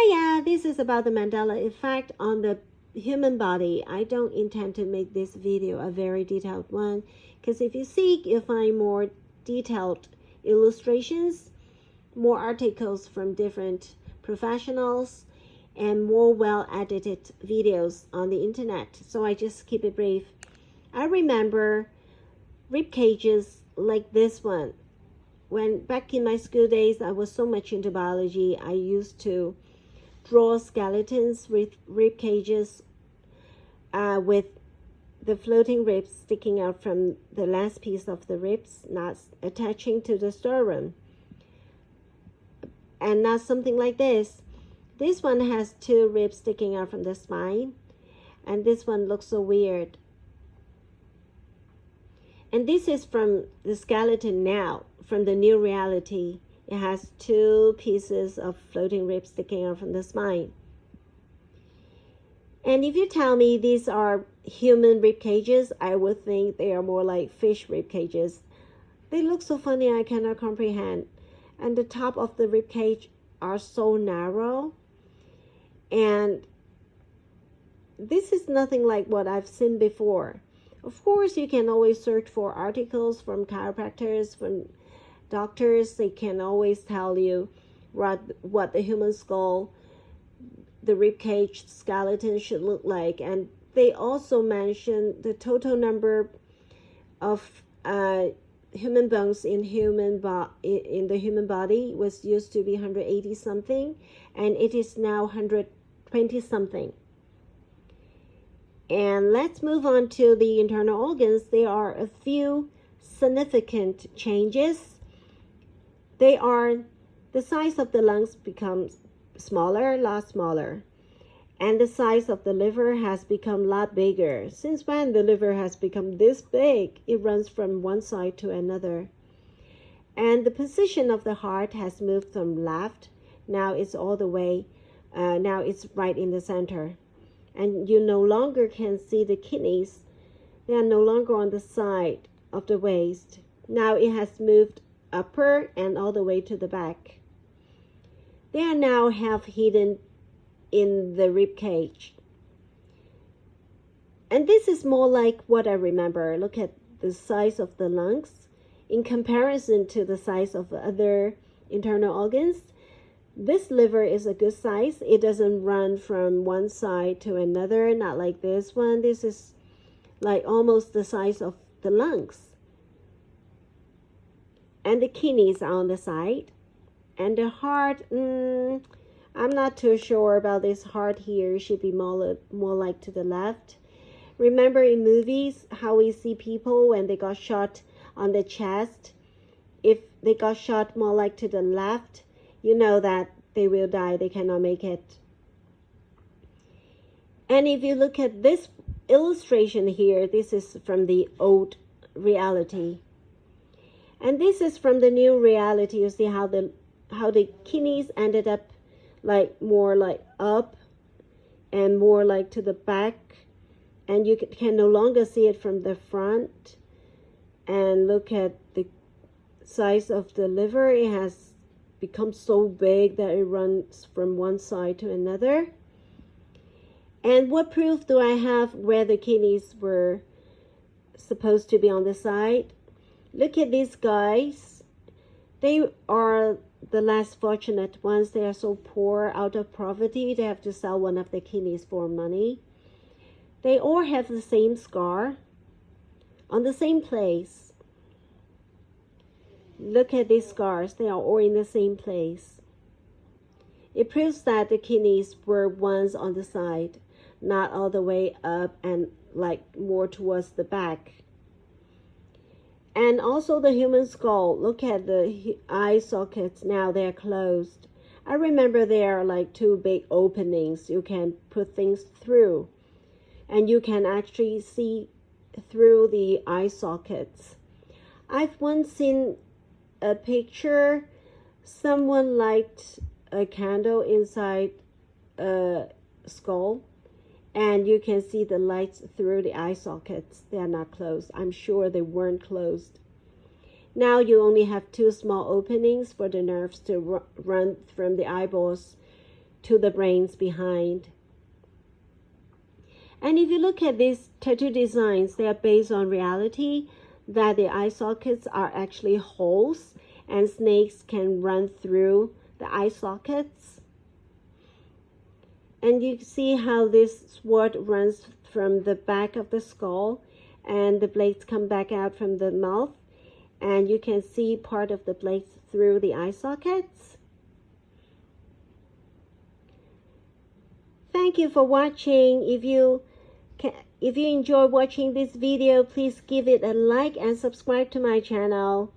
Hiya, this is about the Mandela effect on the human body. I don't intend to make this video a very detailed one, because if you seek, you'll find more detailed illustrations, more articles from different professionals, and more well-edited videos on the internet. So I just keep it brief. I remember rib cages like this one. When back in my school days, I was so much into biology, I used to draw skeletons with rib cages with the floating ribs sticking out from the last piece of the ribs, not attaching to the sternum. And not something like this. This one has two ribs sticking out from the spine, and this one looks so weird. And this is from the skeleton now, from the new reality. It has two pieces of floating ribs sticking out from the spine. And if you tell me these are human rib cages, I would think they are more like fish rib cages. They look so funny, I cannot comprehend. And the top of the rib cage are so narrow. And this is nothing like what I've seen before. Of course, you can always search for articles from chiropractors, from doctors. They can always tell you what the human skull, the rib cage skeleton should look like. And they also mention the total number of human bones in the human body was used to be 180 something, and it is now 120 something. And let's move on to the internal organs. There are a few significant changes. They are the size of the lungs becomes smaller, a lot smaller. And the size of the liver has become a lot bigger. Since when the liver has become this big, it runs from one side to another. And the position of the heart has moved from left. Now it's all the way, now it's right in the center. And you no longer can see the kidneys. They are no longer on the side of the waist. Now it has moved upper and all the way to the back. They are now half hidden in the rib cage. And this is more like what I remember. Look at the size of the lungs in comparison to the size of the other internal organs. This liver is a good size. It doesn't run from one side to another, not like this one. This is like almost the size of the lungs. And the kidneys are on the side. And the heart, I'm not too sure about this heart here. It should be more like to the left. Remember in movies how we see people when they got shot on the chest? If they got shot more like to the left, you know that they will die. They cannot make it. And if you look at this illustration here, this is from the old reality. And this is from the new reality. You see how the kidneys ended up like more like up and more like to the back. And you can no longer see it from the front. And look at the size of the liver. It has become so big that it runs from one side to another. And what proof do I have where the kidneys were supposed to be on the side? Look at these guys. They are the less fortunate ones. They are so poor, out of poverty. They have to sell one of the kidneys for money. They all have the same scar on the same place. Look at these scars. They are all in the same place. It proves that the kidneys were once on the side, not all the way up and like more towards the back. And also the human skull. Look at the eye sockets. Now they're closed. I remember there are like two big openings you can put things through. And you can actually see through the eye sockets. I've once seen a picture. Someone lighted a candle inside a skull. And you can see the lights through the eye sockets. They are not closed. I'm sure they weren't closed. Now you only have two small openings for the nerves to run from the eyeballs to the brains behind. And if you look at these tattoo designs, they are based on reality, that the eye sockets are actually holes and snakes can run through the eye sockets. And you see how this sword runs from the back of the skull and the blades come back out from the mouth, and you can see part of the blades through the eye sockets. Thank you for watching. If you enjoy watching this video, please give it a like and subscribe to my channel.